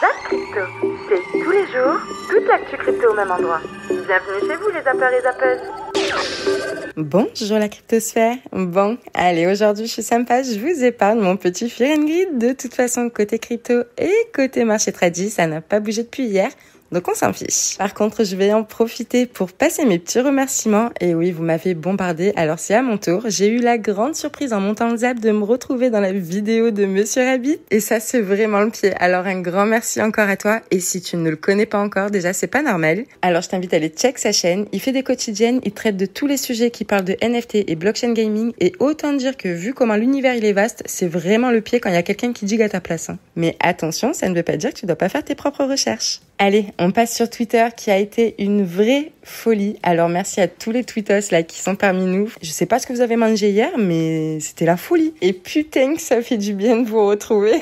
Zap Crypto, c'est tous les jours, toute l'actu crypto au même endroit. Bienvenue chez vous les zappeurs et zappeuses. Bonjour la cryptosphère. Bon, allez, aujourd'hui je suis sympa, je vous épargne mon petit Fear and Greed. De toute façon, côté crypto et côté marché tradi, ça n'a pas bougé depuis hier. Donc on s'en fiche. Par contre, je vais en profiter pour passer mes petits remerciements. Et oui, vous m'avez bombardé, alors c'est à mon tour. J'ai eu la grande surprise en montant le zap de me retrouver dans la vidéo de Monsieur Rabbit. Et ça, c'est vraiment le pied. Alors un grand merci encore à toi. Et si tu ne le connais pas encore, déjà, c'est pas normal. Alors je t'invite à aller check sa chaîne. Il fait des quotidiennes, il traite de tous les sujets qui parlent de NFT et blockchain gaming. Et autant dire que vu comment l'univers il est vaste, c'est vraiment le pied quand il y a quelqu'un qui digue à ta place. Mais attention, ça ne veut pas dire que tu dois pas faire tes propres recherches. Allez, on passe sur Twitter qui a été une vraie folie. Alors merci à tous les tweetos là qui sont parmi nous. Je sais pas ce que vous avez mangé hier, mais c'était la folie. Et putain que ça fait du bien de vous retrouver.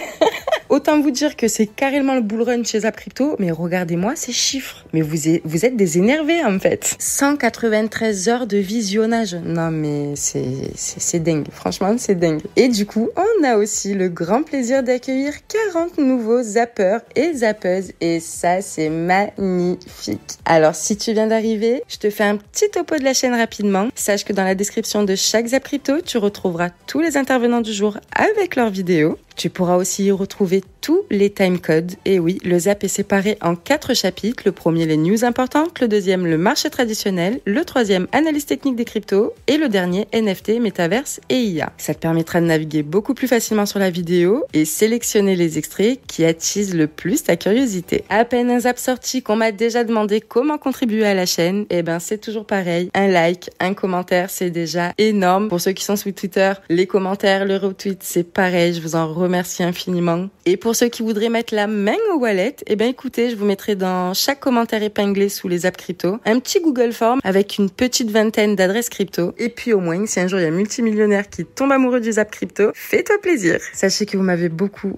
Autant vous dire que c'est carrément le bull run chez Zap Crypto, mais regardez-moi ces chiffres. Mais vous êtes des énervés en fait. 193 heures de visionnage. Non mais c'est dingue. Franchement, c'est dingue. Et du coup, on a aussi le grand plaisir d'accueillir 40 nouveaux zappeurs et zappeuses. Et ça, c'est magnifique. Alors, si tu viens d'arriver, je te fais un petit topo de la chaîne rapidement. Sache que dans la description de chaque Zap Crypto, tu retrouveras tous les intervenants du jour avec leurs vidéos. Tu pourras aussi y retrouver tous les timecodes. Et oui, le Zap est séparé en 4 chapitres. Le premier, les news importantes. Le deuxième, le marché traditionnel. Le troisième, analyse technique des cryptos. Et le dernier, NFT, métaverse et IA. Ça te permettra de naviguer beaucoup plus facilement sur la vidéo et sélectionner les extraits qui attisent le plus ta curiosité. À peine un Zap sorti qu'on m'a déjà demandé comment contribuer à la chaîne, et ben c'est toujours pareil. Un like, un commentaire, c'est déjà énorme. Pour ceux qui sont sur Twitter, les commentaires, le retweet, c'est pareil. Je vous en remercie infiniment. Et pour ceux qui voudraient mettre la main au wallet, eh ben écoutez, je vous mettrai dans chaque commentaire épinglé sous les apps crypto un petit Google Form avec une petite vingtaine d'adresses crypto. Et puis au moins, si un jour il y a un multimillionnaire qui tombe amoureux du Zap Crypto, fais-toi plaisir. Sachez que vous m'avez beaucoup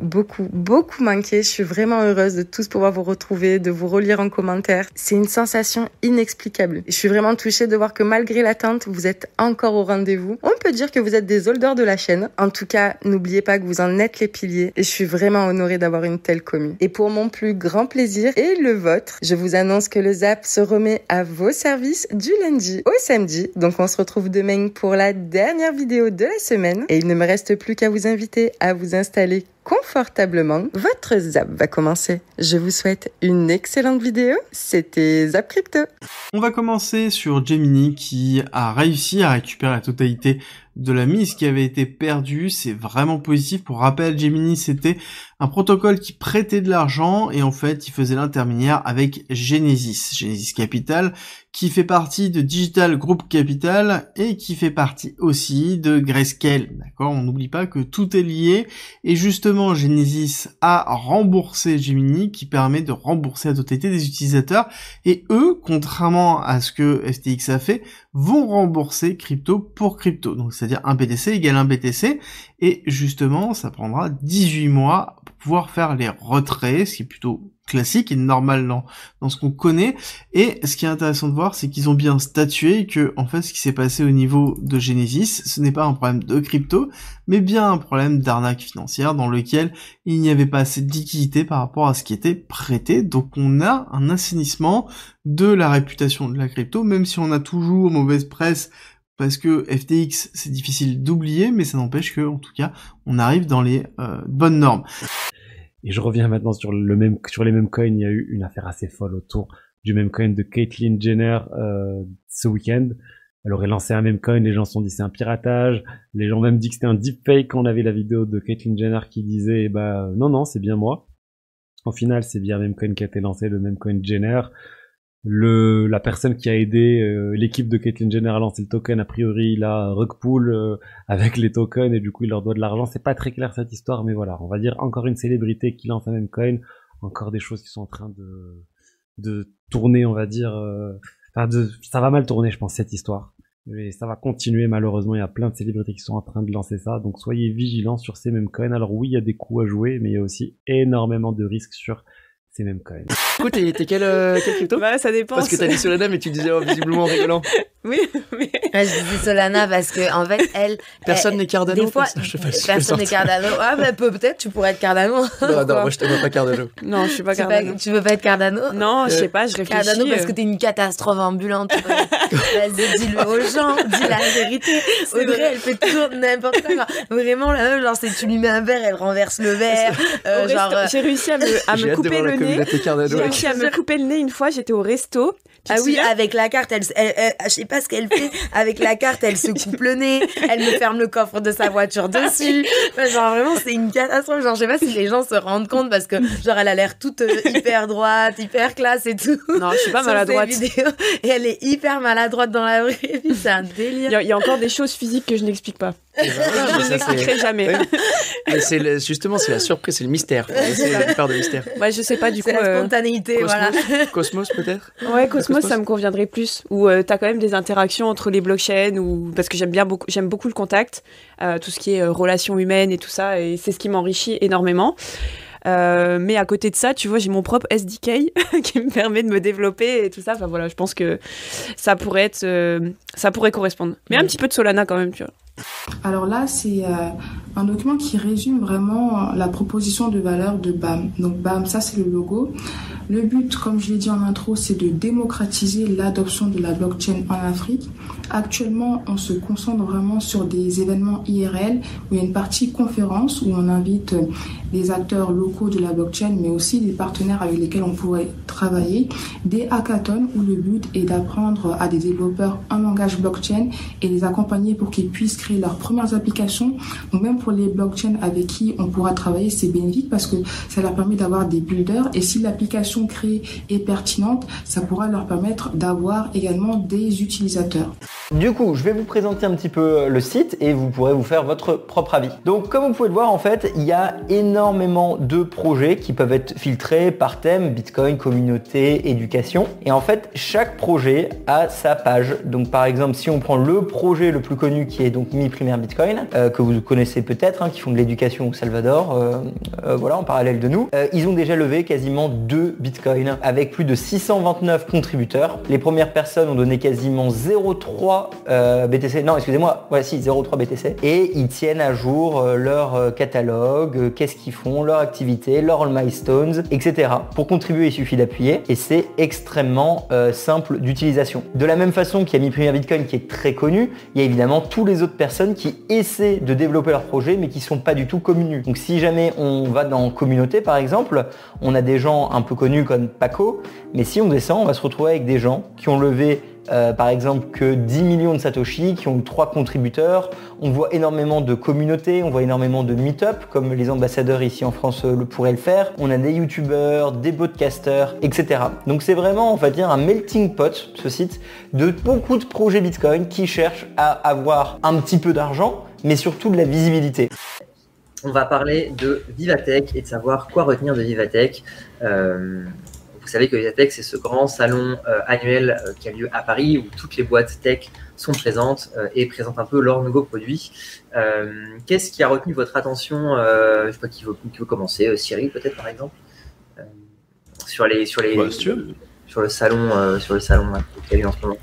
manqué. Je suis vraiment heureuse de tous pouvoir vous retrouver, de vous relire en commentaire. C'est une sensation inexplicable. Je suis vraiment touchée de voir que malgré l'attente, vous êtes encore au rendez-vous. On peut dire que vous êtes des holders de la chaîne. En tout cas, n'oubliez pas que vous en êtes les piliers. Et je suis vraiment honorée d'avoir une telle commu. Et pour mon plus grand plaisir et le vôtre, je vous annonce que le Zap se remet à vos services du lundi au samedi. Donc on se retrouve demain pour la dernière vidéo de la semaine. Et il ne me reste plus qu'à vous inviter à vous installer confortablement. Votre Zap va commencer. Je vous souhaite une excellente vidéo. C'était Zap Crypto. On va commencer sur Gemini qui a réussi à récupérer la totalité de la mise qui avait été perdue. C'est vraiment positif. Pour rappel, Gemini, c'était un protocole qui prêtait de l'argent et en fait, il faisait l'intermédiaire avec Genesis Capital, qui fait partie de Digital Group Capital et qui fait partie aussi de Grayscale. D'accord? On n'oublie pas que tout est lié et justement, Genesis a remboursé Gemini qui permet de rembourser la totalité des utilisateurs et eux, contrairement à ce que FTX a fait, vont rembourser crypto pour crypto. Donc, c'est-à-dire un BTC égale un BTC et justement, ça prendra 18 mois pour pouvoir faire les retraits, ce qui est plutôt classique et normal dans ce qu'on connaît. Et ce qui est intéressant de voir, c'est qu'ils ont bien statué que, en fait, ce qui s'est passé au niveau de Genesis, ce n'est pas un problème de crypto, mais bien un problème d'arnaque financière dans lequel il n'y avait pas assez de liquidité par rapport à ce qui était prêté. Donc on a un assainissement de la réputation de la crypto, même si on a toujours mauvaise presse parce que FTX, c'est difficile d'oublier, mais ça n'empêche que, en tout cas, on arrive dans les bonnes normes. Et je reviens maintenant sur les mêmes coins. Il y a eu une affaire assez folle autour du meme coin de Caitlyn Jenner ce week-end. Elle aurait lancé un meme coin, les gens se sont dit c'est un piratage, les gens ont même dit que c'était un deepfake quand on avait la vidéo de Caitlyn Jenner qui disait non c'est bien moi. Au final c'est bien meme coin qui a été lancé, le meme coin Jenner. La personne qui a aidé l'équipe de Caitlyn Jenner à lancer le token, a priori il a rugpool avec les tokens et du coup il leur doit de l'argent. C'est pas très clair cette histoire, mais voilà, on va dire encore une célébrité qui lance un meme coin, encore des choses qui sont en train de tourner, on va dire, ça va mal tourner je pense cette histoire. Et ça va continuer malheureusement, il y a plein de célébrités qui sont en train de lancer ça, donc soyez vigilants sur ces meme coins. Alors oui, il y a des coups à jouer, mais il y a aussi énormément de risques sur ces meme coins. coup, t'es quel crypto? Bah, ça dépend. Parce que t'as dit Solana, mais tu disais visiblement en rigolant. Oui, mais... Je disais Solana parce que, en fait, Personne n'est Cardano. Des fois, je personne n'est Cardano. Ah, bah, peut-être, tu pourrais être Cardano. Non, moi, je t'aime pas Cardano. Non, je suis pas Cardano. Tu veux pas être Cardano? Non, je sais pas, je réfléchis. Cardano parce que t'es une catastrophe ambulante. Vas-y, dis-le aux gens, dis la vérité. Audrey, elle fait toujours n'importe quoi. Vraiment, la meuf, genre, c'est tu lui mets un verre, elle renverse le verre. J'ai réussi à me couper le nez. J'ai réussi à me couper le nez une fois, j'étais au resto. Ah oui, avec la carte, elle, je sais pas ce qu'elle fait. Avec la carte, elle se coupe le nez, elle me ferme le coffre de sa voiture dessus. Genre vraiment, c'est une catastrophe. Genre, je sais pas si les gens se rendent compte parce que genre elle a l'air toute hyper droite, hyper classe et tout. Non, je suis pas maladroite. Et elle est hyper maladroite dans la vraie vie, c'est un délire. Il y a encore des choses physiques que je n'explique pas. Je n'expliquerai jamais. Mais justement, c'est la surprise, c'est le mystère. C'est la part de mystère. Ouais, je sais pas du coup. C'est la spontanéité, Cosmos, voilà. Cosmos peut-être. Ouais, Cosmos, ça me conviendrait plus. Où t'as quand même des interactions entre les blockchains, parce que j'aime beaucoup le contact, tout ce qui est relations humaines et tout ça, et c'est ce qui m'enrichit énormément. Mais à côté de ça, tu vois, j'ai mon propre SDK qui me permet de me développer et tout ça. Enfin voilà, je pense que ça pourrait correspondre. Mais un petit peu de Solana quand même, tu vois. Alors là, c'est un document qui résume vraiment la proposition de valeur de BAM. Donc BAM, ça c'est le logo. Le but, comme je l'ai dit en intro, c'est de démocratiser l'adoption de la blockchain en Afrique. Actuellement, on se concentre vraiment sur des événements IRL où il y a une partie conférence où on invite des acteurs locaux de la blockchain, mais aussi des partenaires avec lesquels on pourrait travailler, des hackathons où le but est d'apprendre à des développeurs un langage blockchain et les accompagner pour qu'ils puissent créer leurs premières applications. Donc même pour les blockchains avec qui on pourra travailler, c'est bénéfique parce que ça leur permet d'avoir des builders et si l'application créée est pertinente, ça pourra leur permettre d'avoir également des utilisateurs. Du coup, je vais vous présenter un petit peu le site et vous pourrez vous faire votre propre avis. Donc comme vous pouvez le voir, en fait, il y a énormément de projets qui peuvent être filtrés par thème, Bitcoin, communauté, éducation. Et en fait, chaque projet a sa page. Donc par exemple, si on prend le projet le plus connu qui est donc Mi Primaire Bitcoin, que vous connaissez peut-être, qui font de l'éducation au Salvador, voilà, en parallèle de nous, ils ont déjà levé quasiment 2 Bitcoins avec plus de 629 contributeurs. Les premières personnes ont donné quasiment 0,3 BTC, non excusez-moi, ouais si 0,3 BTC et ils tiennent à jour leur catalogue, qu'est-ce qu'ils font, leur activité, leurs milestones, etc. Pour contribuer, il suffit d'appuyer et c'est extrêmement simple d'utilisation. De la même façon qu'il y a Mi Primaire Bitcoin qui est très connu, il y a évidemment tous les autres personnes qui essaient de développer leur projet mais qui sont pas du tout connus. Donc si jamais on va dans communauté par exemple, on a des gens un peu connus comme Paco, mais si on descend, on va se retrouver avec des gens qui ont levé par exemple que 10 millions de Satoshi, qui ont 3 contributeurs. On voit énormément de communautés, on voit énormément de meet-up, comme les ambassadeurs ici en France pourraient le faire. On a des youtubeurs, des podcasters, etc. Donc c'est vraiment, on va dire, un melting pot, ce site, de beaucoup de projets Bitcoin qui cherchent à avoir un petit peu d'argent, mais surtout de la visibilité. On va parler de Vivatech et de savoir quoi retenir de Vivatech. Vous savez que Vivatech, c'est ce grand salon annuel qui a lieu à Paris où toutes les boîtes tech sont présentes et présentent un peu leurs nouveaux produits. Qu'est-ce qui a retenu votre attention je sais pas qui veut commencer, Cyril peut-être par exemple sur le salon qui a lieu en ce moment.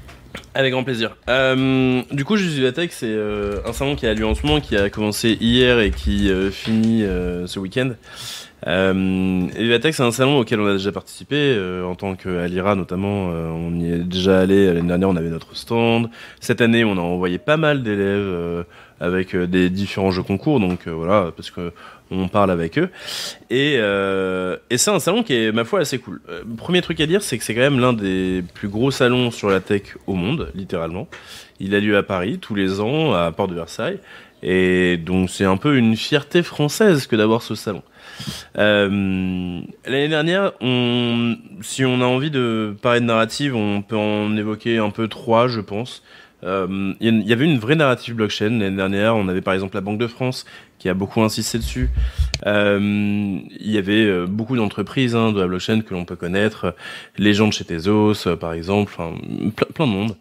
Avec grand plaisir. Du coup, Juste Vivatech, c'est un salon qui a lieu en ce moment, qui a commencé hier et qui finit ce week-end. Vivatech, c'est un salon auquel on a déjà participé en tant qu'Alira notamment. On y est déjà allé l'année dernière, on avait notre stand. Cette année, on a envoyé pas mal d'élèves avec des différents jeux concours, donc voilà, parce que on parle avec eux. Et c'est un salon qui est, ma foi, assez cool. Premier truc à dire, c'est que c'est quand même l'un des plus gros salons sur la tech au monde, littéralement. Il a lieu à Paris tous les ans, à Porte de Versailles. Et donc c'est un peu une fierté française que d'avoir ce salon. L'année dernière, si on a envie de parler de narrative, on peut en évoquer un peu 3, je pense. Il y avait une vraie narrative blockchain l'année dernière. On avait par exemple la Banque de France qui a beaucoup insisté dessus. Il y avait beaucoup d'entreprises de la blockchain que l'on peut connaître, les gens de chez Tezos par exemple, plein de monde.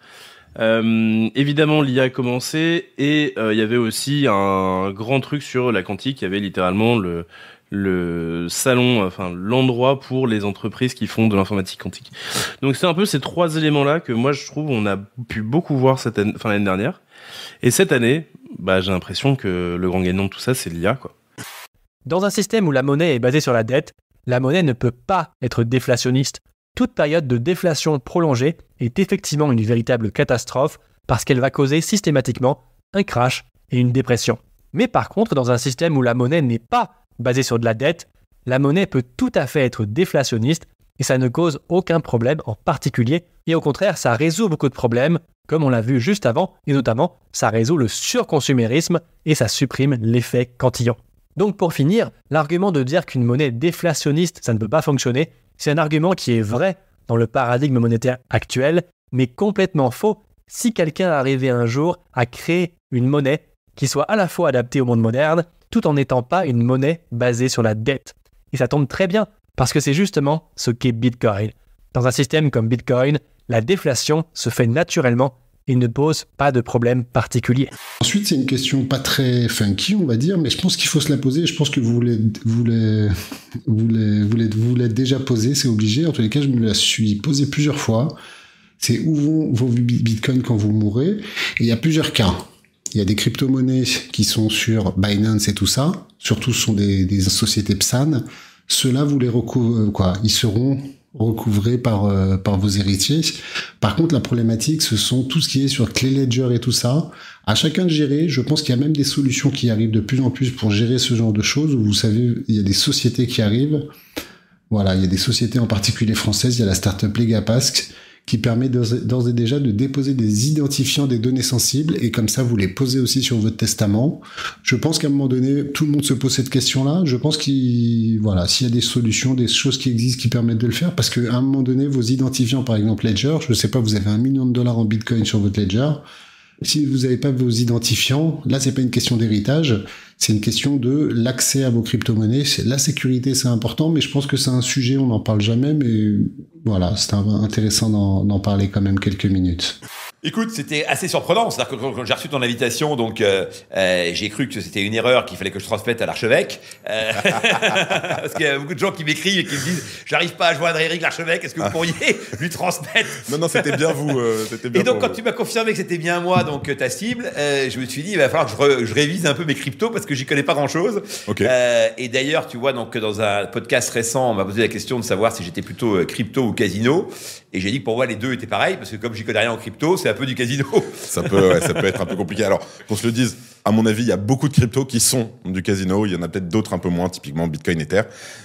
Évidemment, l'IA a commencé et il y avait aussi un grand truc sur la quantique. Il y avait littéralement le salon, enfin l'endroit pour les entreprises qui font de l'informatique quantique. Donc c'est un peu ces 3 éléments-là que moi je trouve on a pu beaucoup voir l'année dernière. Et cette année, j'ai l'impression que le grand gagnant de tout ça, c'est l'IA, quoi. Dans un système où la monnaie est basée sur la dette, la monnaie ne peut pas être déflationniste. Toute période de déflation prolongée est effectivement une véritable catastrophe parce qu'elle va causer systématiquement un crash et une dépression. Mais par contre, dans un système où la monnaie n'est pas basée sur de la dette, la monnaie peut tout à fait être déflationniste et ça ne cause aucun problème en particulier. Et au contraire, ça résout beaucoup de problèmes, comme on l'a vu juste avant, et notamment, ça résout le surconsumérisme et ça supprime l'effet cantillon. Donc pour finir, l'argument de dire qu'une monnaie déflationniste, ça ne peut pas fonctionner, c'est un argument qui est vrai dans le paradigme monétaire actuel, mais complètement faux si quelqu'un arrivait un jour à créer une monnaie qui soit à la fois adaptée au monde moderne, tout en n'étant pas une monnaie basée sur la dette. Et ça tombe très bien, parce que c'est justement ce qu'est Bitcoin. Dans un système comme Bitcoin, la déflation se fait naturellement et ne pose pas de problème particulier. Ensuite, c'est une question pas très funky, on va dire, mais je pense qu'il faut se la poser. Je pense que vous l'êtes déjà posée, c'est obligé. En tous les cas, je me la suis posée plusieurs fois. C'est où vont vos bitcoins quand vous mourrez. Et il y a plusieurs cas. Il y a des crypto-monnaies qui sont sur Binance et tout ça. Surtout, ce sont des sociétés PSAN. Ceux-là, vous les ils seront recouvrés par vos héritiers. Par contre, la problématique, ce sont tout ce qui est sur Clay Ledger et tout ça. À chacun de gérer. Je pense qu'il y a même des solutions qui arrivent de plus en plus pour gérer ce genre de choses. Vous savez, il y a des sociétés qui arrivent. Voilà, il y a des sociétés en particulier françaises. Il y a la startup Legapask qui permet d'ores et déjà de déposer des identifiants des données sensibles et comme ça vous les posez aussi sur votre testament. Je pense qu'à un moment donné, tout le monde se pose cette question-là. Je pense s'il y a des solutions, des choses qui existent qui permettent de le faire, parce qu'à un moment donné, vos identifiants, par exemple Ledger, je ne sais pas, vous avez $1 million en Bitcoin sur votre Ledger. Si vous n'avez pas vos identifiants, là, c'est pas une question d'héritage, c'est une question de l'accès à vos crypto-monnaies. La sécurité, c'est important, mais je pense que c'est un sujet, on n'en parle jamais, mais voilà, c'est intéressant d'en parler quand même quelques minutes. Écoute, c'était assez surprenant. C'est-à-dire que quand j'ai reçu ton invitation, donc j'ai cru que c'était une erreur qu'il fallait que je transmette à l'archevêque. Parce qu'il y a beaucoup de gens qui m'écrivent et qui me disent « J'arrive pas à joindre Éric l'archevêque, est-ce que vous pourriez lui transmettre ?» Non, c'était bien vous. Et donc, quand tu m'as confirmé que c'était bien moi, donc ta cible, je me suis dit, il va falloir que je révise un peu mes cryptos parce que j'y connais pas grand-chose. Okay. Et d'ailleurs, tu vois, donc dans un podcast récent, on m'a posé la question de savoir si j'étais plutôt crypto ou casino. Et j'ai dit que pour moi, les deux étaient pareils parce que comme j'y connais rien en crypto, c'est un peu du casino. Ça peut être un peu compliqué. Alors, qu'on se le dise, à mon avis, il y a beaucoup de cryptos qui sont du casino. Il y en a peut-être d'autres un peu moins, typiquement Bitcoin, Ether.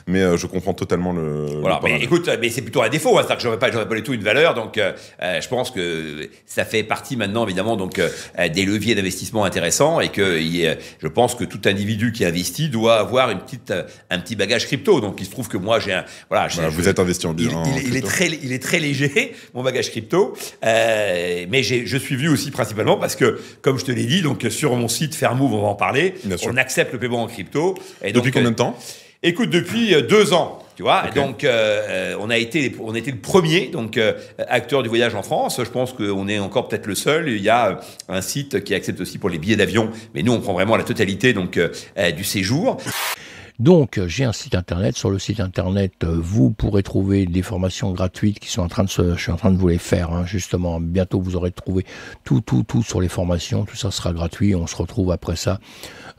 Mais je comprends totalement le. Voilà. Mais écoute, mais c'est plutôt un défaut. Hein. C'est-à-dire que j'aurais pas du tout une valeur. Donc, je pense que ça fait partie maintenant, évidemment, donc des leviers d'investissement intéressants et que je pense que tout individu qui investit doit avoir un petit bagage crypto. Donc, il se trouve que moi, vous êtes investi en crypto. Il est très léger, mon bagage crypto. Mais je suis venu aussi principalement parce que, comme je te l'ai dit, donc sur mon site Fairmove, on va en parler. On accepte le paiement en crypto. Et depuis combien de temps ? Écoute, depuis 2 ans. Tu vois, okay. Donc on a été le premier acteur du voyage en France. Je pense qu'on est encore peut-être le seul. Il y a un site qui accepte aussi pour les billets d'avion, mais nous on prend vraiment la totalité du séjour. Donc, j'ai un site internet. Sur le site internet, vous pourrez trouver des formations gratuites qui sont je suis en train de vous les faire, hein, justement. Bientôt, vous aurez trouvé tout sur les formations. Tout ça sera gratuit. On se retrouve après ça.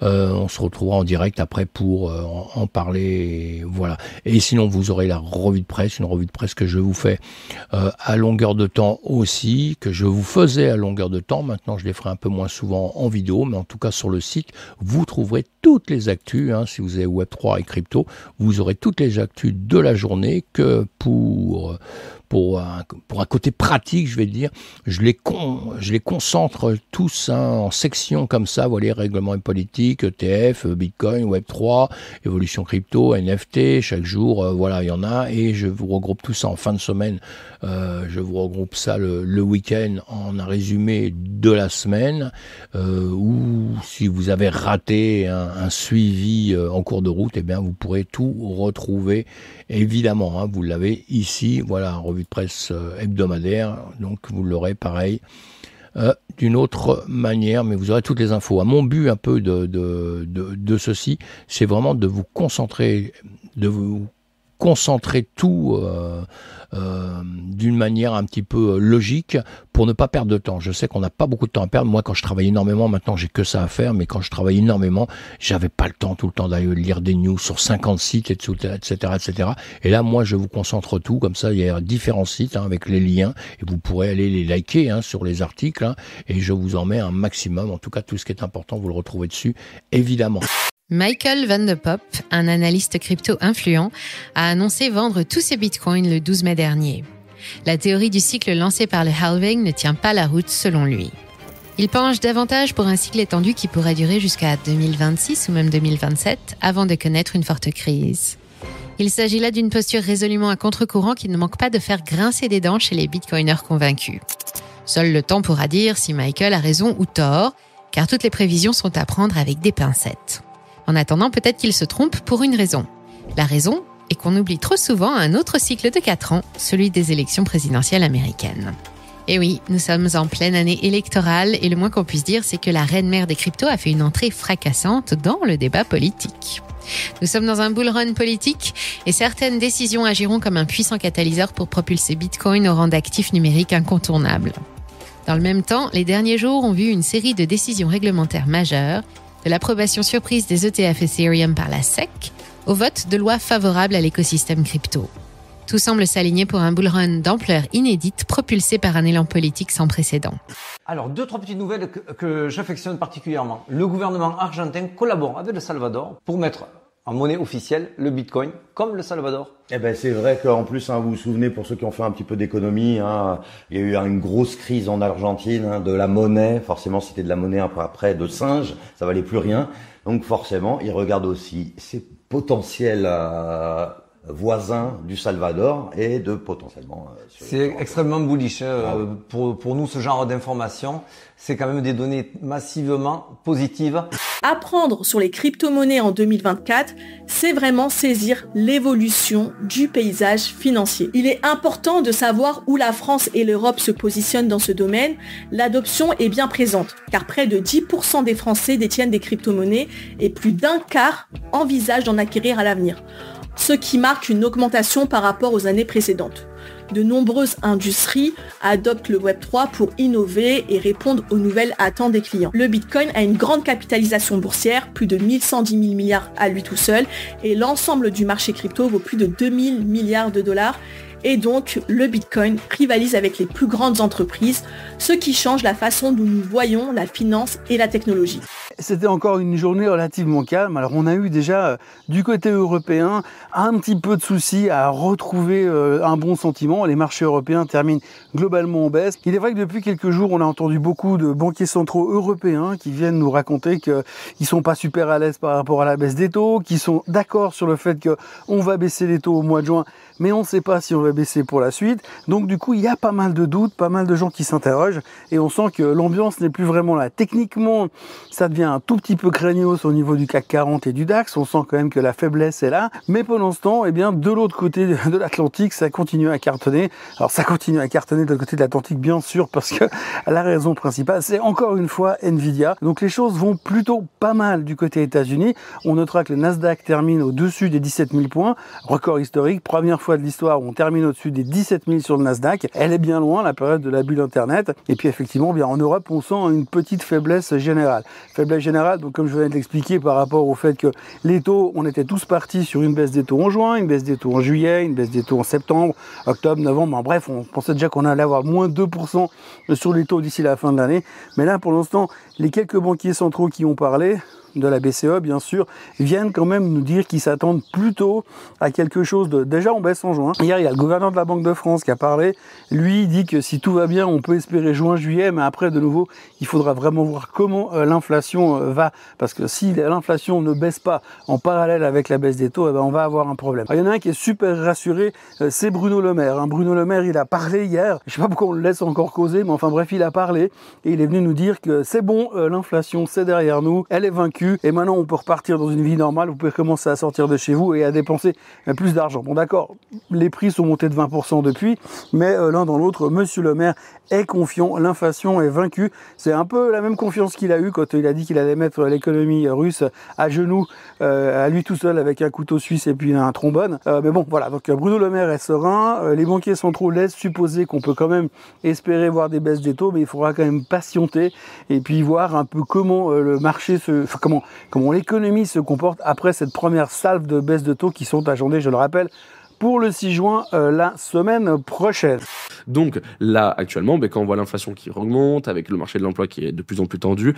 On se retrouvera en direct après pour en parler, voilà. Et sinon, vous aurez la revue de presse, une revue de presse que je vous fais à longueur de temps aussi, que je vous faisais à longueur de temps. Maintenant, je les ferai un peu moins souvent en vidéo, mais en tout cas sur le site, vous trouverez toutes les actus. Hein, si vous avez Web3 et crypto, vous aurez toutes les actus de la journée que pour un côté pratique, je vais dire, je les concentre tous en sections comme ça, voilà, règlement et politique, ETF, Bitcoin, Web3, évolution crypto, NFT, chaque jour, voilà, il y en a, et je vous regroupe tout ça en fin de semaine, je vous regroupe ça le week-end en un résumé de la semaine, ou si vous avez raté un suivi en cours de route, eh bien vous pourrez tout retrouver, évidemment, hein, vous l'avez ici, voilà, revue de presse hebdomadaire, donc vous l'aurez pareil d'une autre manière, mais vous aurez toutes les infos. Mon but un peu de ceci, c'est vraiment de vous concentrer tout d'une manière un petit peu logique pour ne pas perdre de temps. Je sais qu'on n'a pas beaucoup de temps à perdre. Moi, quand je travaille énormément, maintenant j'ai que ça à faire, mais quand je travaille énormément, j'avais pas le temps tout le temps d'aller lire des news sur 50 sites, etc., etc. Et là, moi, je vous concentre tout, comme ça, il y a différents sites avec les liens, et vous pourrez aller les liker sur les articles, et je vous en mets un maximum. En tout cas, tout ce qui est important, vous le retrouvez dessus, évidemment. Michael Van de Poppe, un analyste crypto influent, a annoncé vendre tous ses bitcoins le 12 mai dernier. La théorie du cycle lancée par le halving ne tient pas la route selon lui. Il penche davantage pour un cycle étendu qui pourrait durer jusqu'à 2026 ou même 2027 avant de connaître une forte crise. Il s'agit là d'une posture résolument à contre-courant qui ne manque pas de faire grincer des dents chez les bitcoiners convaincus. Seul le temps pourra dire si Michael a raison ou tort, car toutes les prévisions sont à prendre avec des pincettes. En attendant, peut-être qu'il se trompe pour une raison. La raison est qu'on oublie trop souvent un autre cycle de 4 ans, celui des élections présidentielles américaines. Et oui, nous sommes en pleine année électorale et le moins qu'on puisse dire, c'est que la reine-mère des cryptos a fait une entrée fracassante dans le débat politique. Nous sommes dans un bull run politique et certaines décisions agiront comme un puissant catalyseur pour propulser Bitcoin au rang d'actif numérique incontournable. Dans le même temps, les derniers jours ont vu une série de décisions réglementaires majeures, de l'approbation surprise des ETF Ethereum par la SEC au vote de lois favorables à l'écosystème crypto. Tout semble s'aligner pour un bull run d'ampleur inédite propulsé par un élan politique sans précédent. Alors, 2-3 petites nouvelles que j'affectionne particulièrement. Le gouvernement argentin collabore avec le Salvador pour mettre en monnaie officielle le Bitcoin, comme le Salvador. Eh ben c'est vrai qu'en plus, vous vous souvenez, pour ceux qui ont fait un petit peu d'économie, il y a eu une grosse crise en Argentine de la monnaie. Forcément, c'était de la monnaie un peu après de singe, ça valait plus rien. Donc forcément, ils regardent aussi ces potentiels voisins du Salvador et de potentiellement... c'est extrêmement bullish. Pour nous, ce genre d'informations, c'est quand même des données massivement positives. Apprendre sur les crypto-monnaies en 2024, c'est vraiment saisir l'évolution du paysage financier. Il est important de savoir où la France et l'Europe se positionnent dans ce domaine. L'adoption est bien présente, car près de 10% des Français détiennent des crypto-monnaies et plus d'un quart envisagent d'en acquérir à l'avenir, ce qui marque une augmentation par rapport aux années précédentes. De nombreuses industries adoptent le Web3 pour innover et répondre aux nouvelles attentes des clients. Le Bitcoin a une grande capitalisation boursière, plus de 1110 000 milliards à lui tout seul, et l'ensemble du marché crypto vaut plus de 2000 milliards de dollars. Et donc, le Bitcoin rivalise avec les plus grandes entreprises, ce qui change la façon dont nous voyons la finance et la technologie. C'était encore une journée relativement calme. Alors on a eu déjà du côté européen un petit peu de soucis à retrouver un bon sentiment. Les marchés européens terminent globalement en baisse. Il est vrai que depuis quelques jours, on a entendu beaucoup de banquiers centraux européens qui viennent nous raconter qu'ils sont pas super à l'aise par rapport à la baisse des taux, qui sont d'accord sur le fait qu'on va baisser les taux au mois de juin, mais on ne sait pas si on va baisser pour la suite. Donc du coup, il y a pas mal de doutes, pas mal de gens qui s'interrogent et on sent que l'ambiance n'est plus vraiment là. Techniquement, ça devient un tout petit peu craignos au niveau du CAC 40 et du DAX. On sent quand même que la faiblesse est là. Mais pendant ce temps, eh bien, de l'autre côté de l'Atlantique, ça continue à cartonner. Alors ça continue à cartonner de l'autre côté de l'Atlantique, bien sûr, parce que la raison principale, c'est encore une fois Nvidia. Donc les choses vont plutôt pas mal du côté États-Unis. On notera que le Nasdaq termine au-dessus des 17 000 points. Record historique. Première fois de l'histoire où on termine au-dessus des 17 000 sur le Nasdaq. Elle est bien loin, la période de la bulle Internet. Et puis effectivement, bien en Europe, on sent une petite faiblesse générale. Faiblesse générale, donc comme je viens de l'expliquer par rapport au fait que les taux, on était tous partis sur une baisse des taux en juin, une baisse des taux en juillet, une baisse des taux en septembre, octobre, novembre. En bref, on pensait déjà qu'on allait avoir moins 2% sur les taux d'ici la fin de l'année. Mais là, pour l'instant, les quelques banquiers centraux qui ont parlé, de la BCE bien sûr, viennent quand même nous dire qu'ils s'attendent plutôt à quelque chose de déjà en baisse en juin. Hier, il y a le gouverneur de la Banque de France qui a parlé. Lui, il dit que si tout va bien, on peut espérer juin, juillet, mais après, de nouveau, il faudra vraiment voir comment l'inflation va. Parce que si l'inflation ne baisse pas en parallèle avec la baisse des taux, eh ben, on va avoir un problème. Alors, il y en a un qui est super rassuré, c'est Bruno Le Maire. Bruno Le Maire, il a parlé hier. Je sais pas pourquoi on le laisse encore causer, mais enfin bref, il a parlé et il est venu nous dire que c'est bon, l'inflation, c'est derrière nous, elle est vaincue. vaincu et maintenant on peut repartir dans une vie normale, vous pouvez commencer à sortir de chez vous et à dépenser plus d'argent. Bon d'accord, les prix sont montés de 20% depuis, mais l'un dans l'autre, Monsieur le maire est confiant, l'inflation est vaincue. C'est un peu la même confiance qu'il a eu quand il a dit qu'il allait mettre l'économie russe à genoux, à lui tout seul avec un couteau suisse et puis un trombone. Mais bon, voilà, donc Bruno Le Maire est serein. Les banquiers centraux laissent supposer qu'on peut quand même espérer voir des baisses des taux, mais il faudra quand même patienter et puis voir un peu comment le marché comment l'économie se comporte après cette première salve de baisse de taux qui sont agendées, je le rappelle, pour le 6 juin, la semaine prochaine. Donc là, actuellement, quand on voit l'inflation qui remonte, avec le marché de l'emploi qui est de plus en plus tendu,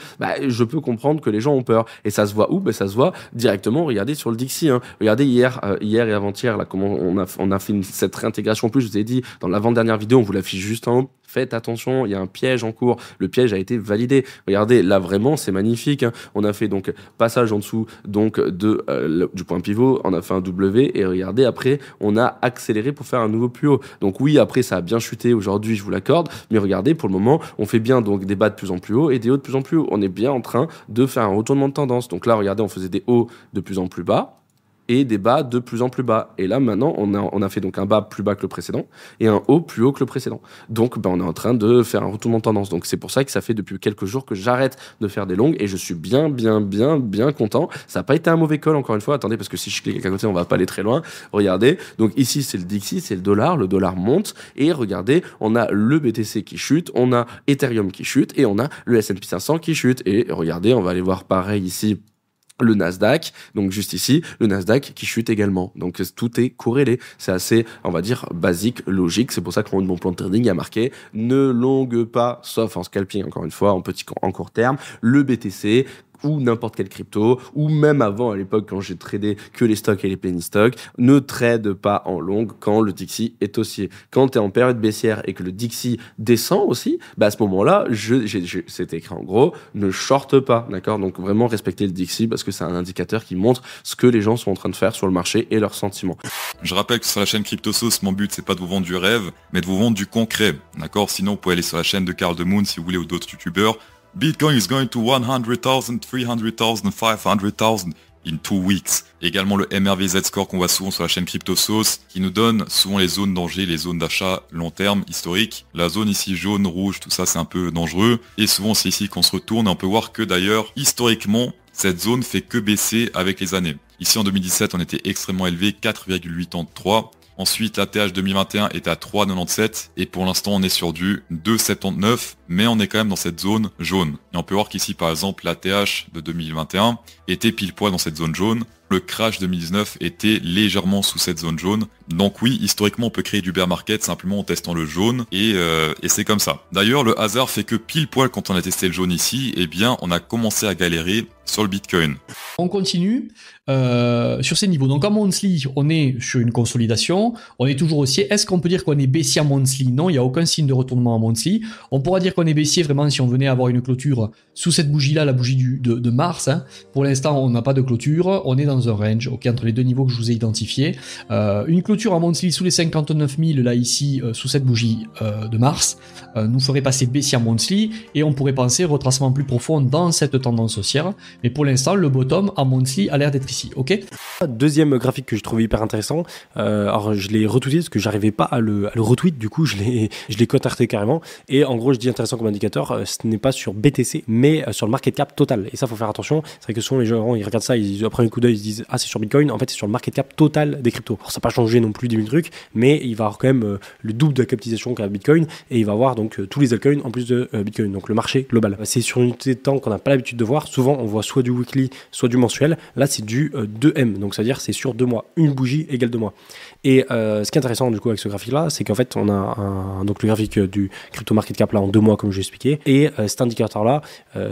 je peux comprendre que les gens ont peur. Et ça se voit où ? Ça se voit directement, regardez sur le Dixi. Regardez hier et avant-hier, là, comment on a fait cette réintégration. En plus, je vous ai dit, dans l'avant-dernière vidéo, on vous l'affiche juste en haut. Faites attention, il y a un piège en cours. Le piège a été validé. Regardez, là vraiment, c'est magnifique. On a fait donc passage en dessous donc du point pivot. On a fait un W et regardez après, on a accéléré pour faire un nouveau plus haut. Donc oui, après ça a bien chuté aujourd'hui, je vous l'accorde. Mais regardez, pour le moment, on fait bien donc des bas de plus en plus haut et des hauts de plus en plus haut. On est bien en train de faire un retournement de tendance. Donc là, regardez, on faisait des hauts de plus en plus bas et des bas de plus en plus bas. Et là, maintenant, on a fait donc un bas plus bas que le précédent et un haut plus haut que le précédent. Donc, on est en train de faire un retournement de tendance. Donc, c'est pour ça que ça fait depuis quelques jours que j'arrête de faire des longues et je suis bien content. Ça n'a pas été un mauvais call, encore une fois. Attendez, parce que si je clique à côté, on va pas aller très loin. Regardez. Donc, ici, c'est le Dixi, c'est le dollar. Le dollar monte et regardez, on a le BTC qui chute, on a Ethereum qui chute et on a le S&P 500 qui chute. Et regardez, on va aller voir pareil ici. Le Nasdaq, donc juste ici, le Nasdaq qui chute également. Donc tout est corrélé. C'est assez, on va dire, basique, logique. C'est pour ça que mon plan de trading a marqué ne longue pas, sauf en scalping, encore une fois, en court terme, le BTC ou n'importe quelle crypto, ou même avant, à l'époque, quand j'ai tradé que les stocks et les penny stocks, ne trade pas en longue quand le Dixi est haussier. Quand tu es en période baissière et que le Dixi descend aussi, à ce moment-là, c'était écrit en gros, ne shorte pas, d'accord ? Donc vraiment respecter le Dixi parce que c'est un indicateur qui montre ce que les gens sont en train de faire sur le marché et leurs sentiments. Je rappelle que sur la chaîne CryptoSauce, mon but, c'est pas de vous vendre du rêve, mais de vous vendre du concret, d'accord ? Sinon, vous pouvez aller sur la chaîne de Carl de Moon si vous voulez ou d'autres youtubeurs. Bitcoin is going to 100,000, 300,000, 500,000 in 2 weeks. Également le MRV Z-Score qu'on voit souvent sur la chaîne CryptoSauce qui nous donne souvent les zones danger, les zones d'achat long terme historiques. La zone ici jaune, rouge, tout ça c'est un peu dangereux. Et souvent c'est ici qu'on se retourne et on peut voir que d'ailleurs historiquement cette zone fait que baisser avec les années. Ici en 2017 on était extrêmement élevé, 4,83. Ensuite, la TH 2021 était à 3,97 et pour l'instant on est sur du 2,79 mais on est quand même dans cette zone jaune. Et on peut voir qu'ici par exemple la TH de 2021 était pile poil dans cette zone jaune. Le crash 2019 était légèrement sous cette zone jaune. Donc oui, historiquement on peut créer du bear market simplement en testant le jaune et c'est comme ça. D'ailleurs le hasard fait que pile poil quand on a testé le jaune ici, eh bien on a commencé à galérer sur le Bitcoin. On continue sur ces niveaux. Donc en monthly, on est sur une consolidation, on est toujours haussier. Est-ce qu'on peut dire qu'on est baissier en monthly ? Non, il n'y a aucun signe de retournement en monthly. On pourra dire qu'on est baissier vraiment si on venait avoir une clôture sous cette bougie-là, la bougie de mars. Pour l'instant, on n'a pas de clôture, on est dans un range entre les deux niveaux que je vous ai identifiés. Une clôture en monthly sous les 59 000, là ici, sous cette bougie de mars, nous ferait passer baissier en monthly et on pourrait penser retracement plus profond dans cette tendance haussière. Mais pour l'instant, le bottom en monthly a l'air d'être ici, ok ? Deuxième graphique que je trouvais hyper intéressant, alors je l'ai retweeté parce que j'arrivais pas à le retweet, du coup je l'ai cotarté carrément. Et en gros, je dis intéressant comme indicateur, ce n'est pas sur BTC, mais sur le market cap total. Et ça, faut faire attention. C'est vrai que souvent les gens, ils regardent ça, après un coup d'œil, ils se disent ah c'est sur Bitcoin. En fait, c'est sur le market cap total des cryptos. Alors ça n'a pas changé non plus 10 000 trucs, mais il va avoir quand même le double de la capitalisation qu'a Bitcoin et il va avoir donc tous les altcoins en plus de Bitcoin. Donc le marché global. C'est sur une unité de temps qu'on n'a pas l'habitude de voir. Souvent, on voit soit du weekly, soit du mensuel. Là, c'est du 2M. Donc c'est-à-dire c'est sur 2 mois. Une bougie égale 2 mois. Et ce qui est intéressant du coup avec ce graphique-là, c'est qu'en fait, on a donc le graphique du crypto market cap là en 2 mois comme je l'ai expliqué, et cet indicateur-là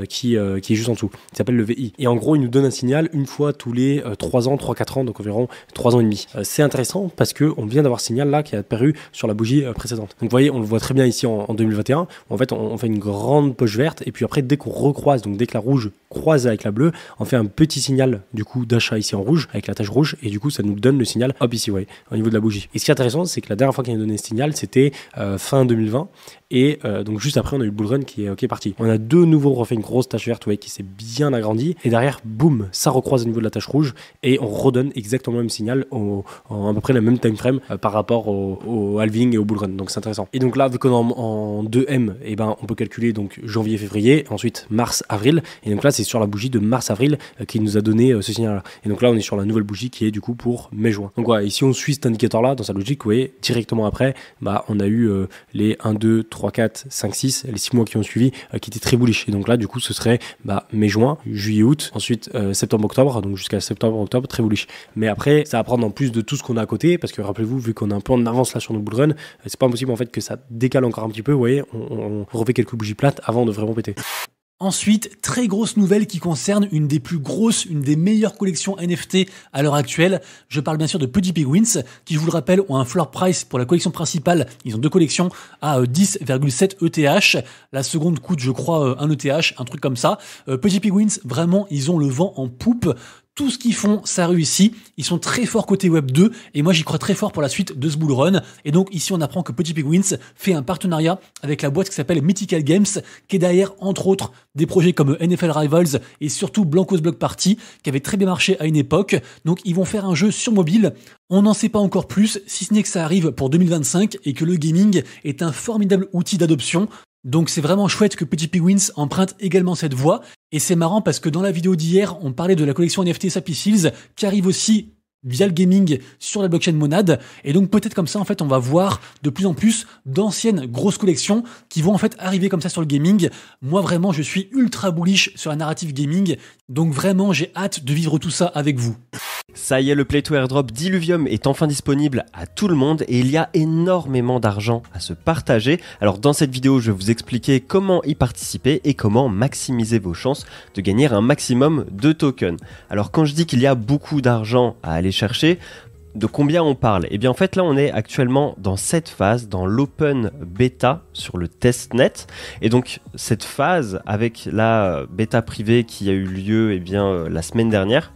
qui est juste en dessous. Il s'appelle le VI. Et en gros, il nous donne un signal une fois tous les 3 ans, 3-4 ans, donc environ 3 ans et demi. C'est intéressant parce qu'on vient d'avoir ce signal là qui a apparu sur la bougie précédente. Donc vous voyez, on le voit très bien ici en 2021. En fait, on fait une grande poche verte et puis après, dès qu'on recroise, donc dès que la rouge croise avec la bleue, on fait un petit signal du coup d'achat ici en rouge avec la tache rouge et du coup, ça nous donne le signal hop ici, ouais, au niveau de la bougie. Et ce qui est intéressant, c'est que la dernière fois qu'il a donné ce signal, c'était fin 2020. Et donc juste après, on a eu le bull run qui est parti. On a de nouveau refait une grosse tache verte, qui s'est bien agrandie. Et derrière, boum, ça recroise au niveau de la tache rouge et on redonne exactement le même signal en à peu près le même time frame par rapport au halving et au bull run. Donc c'est intéressant. Et donc là, vu qu'on est en 2M, on peut calculer donc janvier, février, ensuite mars, avril. Et donc là, c'est sur la bougie de mars-avril qui nous a donné ce signal-là. Et donc là, on est sur la nouvelle bougie qui est du coup pour mai-juin. Donc voilà, et si on suit cet indicateur-là dans sa logique, vous voyez, directement après, on a eu les 1, 2, 3, 4, 5, 6, les 6 mois qui ont suivi qui étaient très bullish. Et donc là, du coup, ce serait mai-juin, juillet-août, ensuite septembre-octobre, donc jusqu'à septembre-octobre, très bullish. Mais après, ça va prendre en plus de tout ce qu'on a à côté, parce que rappelez-vous, vu qu'on a un peu en avance là sur nos bull run, c'est pas impossible en fait que ça décale encore un petit peu, vous voyez, on refait quelques bougies plates avant de vraiment péter. Ensuite, très grosse nouvelle qui concerne une des plus grosses, une des meilleures collections NFT à l'heure actuelle. Je parle bien sûr de Pudgy Penguins, qui, je vous le rappelle, ont un floor price pour la collection principale. Ils ont 2 collections à 10,7 ETH. La seconde coûte, je crois, 1 ETH, un truc comme ça. Pudgy Penguins, vraiment, ils ont le vent en poupe. Tout ce qu'ils font, ça réussit. Ils sont très forts côté Web 2 et moi j'y crois très fort pour la suite de ce bull run. Et donc ici on apprend que Pudgy Penguins fait un partenariat avec la boîte qui s'appelle Mythical Games, qui est derrière entre autres des projets comme NFL Rivals et surtout Blankos Block Party, qui avait très bien marché à une époque. Donc ils vont faire un jeu sur mobile. On n'en sait pas encore plus, si ce n'est que ça arrive pour 2025 et que le gaming est un formidable outil d'adoption. Donc c'est vraiment chouette que Pudgy Penguins emprunte également cette voie. Et c'est marrant parce que dans la vidéo d'hier, on parlait de la collection NFT Sappy Seals qui arrive aussi via le gaming sur la blockchain Monad. Et donc peut-être comme ça, en fait, on va voir de plus en plus d'anciennes grosses collections qui vont en fait arriver comme ça sur le gaming. Moi vraiment, je suis ultra bullish sur la narrative gaming. Donc vraiment, j'ai hâte de vivre tout ça avec vous. Ça y est, le Play to Airdrop d'Illuvium est enfin disponible à tout le monde et il y a énormément d'argent à se partager. Alors dans cette vidéo, je vais vous expliquer comment y participer et comment maximiser vos chances de gagner un maximum de tokens. Alors quand je dis qu'il y a beaucoup d'argent à aller chercher, de combien on parle? Eh bien en fait là on est actuellement dans cette phase, dans l'open bêta sur le testnet. Et donc cette phase avec la bêta privée qui a eu lieu la semaine dernière,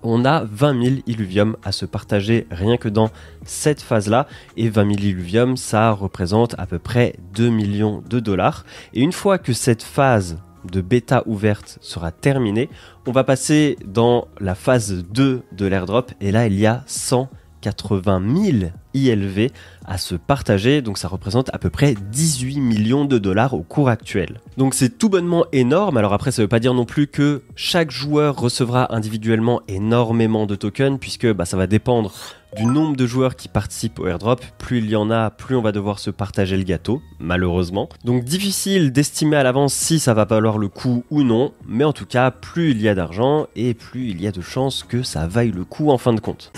on a 20 000 Illuvium à se partager rien que dans cette phase-là. Et 20 000 Illuvium, ça représente à peu près 2 millions de dollars. Et une fois que cette phase de bêta ouverte sera terminée, on va passer dans la phase 2 de l'airdrop. Et là, il y a 180 000 ILV à se partager, donc ça représente à peu près 18 millions de dollars au cours actuel. Donc c'est tout bonnement énorme. Alors après, ça veut pas dire non plus que chaque joueur recevra individuellement énormément de tokens, puisque ça va dépendre du nombre de joueurs qui participent au airdrop. Plus il y en a, plus on va devoir se partager le gâteau, malheureusement. Donc difficile d'estimer à l'avance si ça va valoir le coup ou non, mais en tout cas, plus il y a d'argent et plus il y a de chances que ça vaille le coup en fin de compte.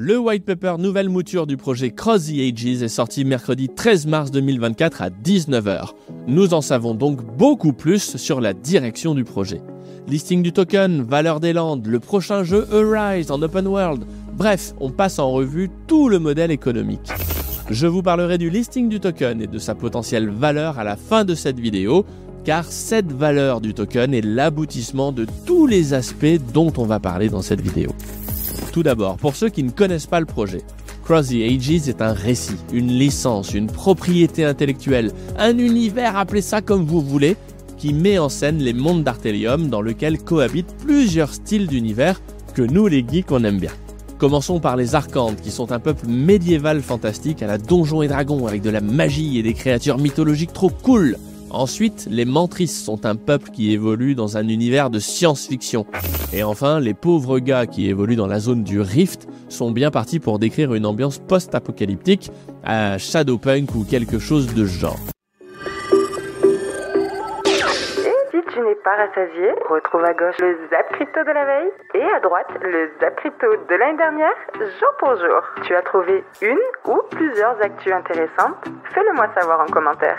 Le white paper nouvelle mouture du projet Cross the Ages est sorti mercredi 13 mars 2024 à 19h. Nous en savons donc beaucoup plus sur la direction du projet. Listing du token, valeur des landes, le prochain jeu Arise en open world. Bref, on passe en revue tout le modèle économique. Je vous parlerai du listing du token et de sa potentielle valeur à la fin de cette vidéo, car cette valeur du token est l'aboutissement de tous les aspects dont on va parler dans cette vidéo. Tout d'abord, pour ceux qui ne connaissent pas le projet, Cross the Ages est un récit, une licence, une propriété intellectuelle, un univers, appelez ça comme vous voulez, qui met en scène les mondes d'Arthelium dans lesquels cohabitent plusieurs styles d'univers que nous les geeks on aime bien. Commençons par les Arcantes, qui sont un peuple médiéval fantastique à la Donjons et Dragons avec de la magie et des créatures mythologiques trop cool. Ensuite, les Mantrices sont un peuple qui évolue dans un univers de science-fiction. Et enfin, les pauvres gars qui évoluent dans la zone du Rift sont bien partis pour décrire une ambiance post-apocalyptique à Shadowpunk ou quelque chose de ce genre. Et si tu n'es pas rassasié, retrouve à gauche le Zap Crypto de la veille et à droite le Zap Crypto de l'année dernière, jour pour jour. Tu as trouvé une ou plusieurs actus intéressantes? Fais-le moi savoir en commentaire.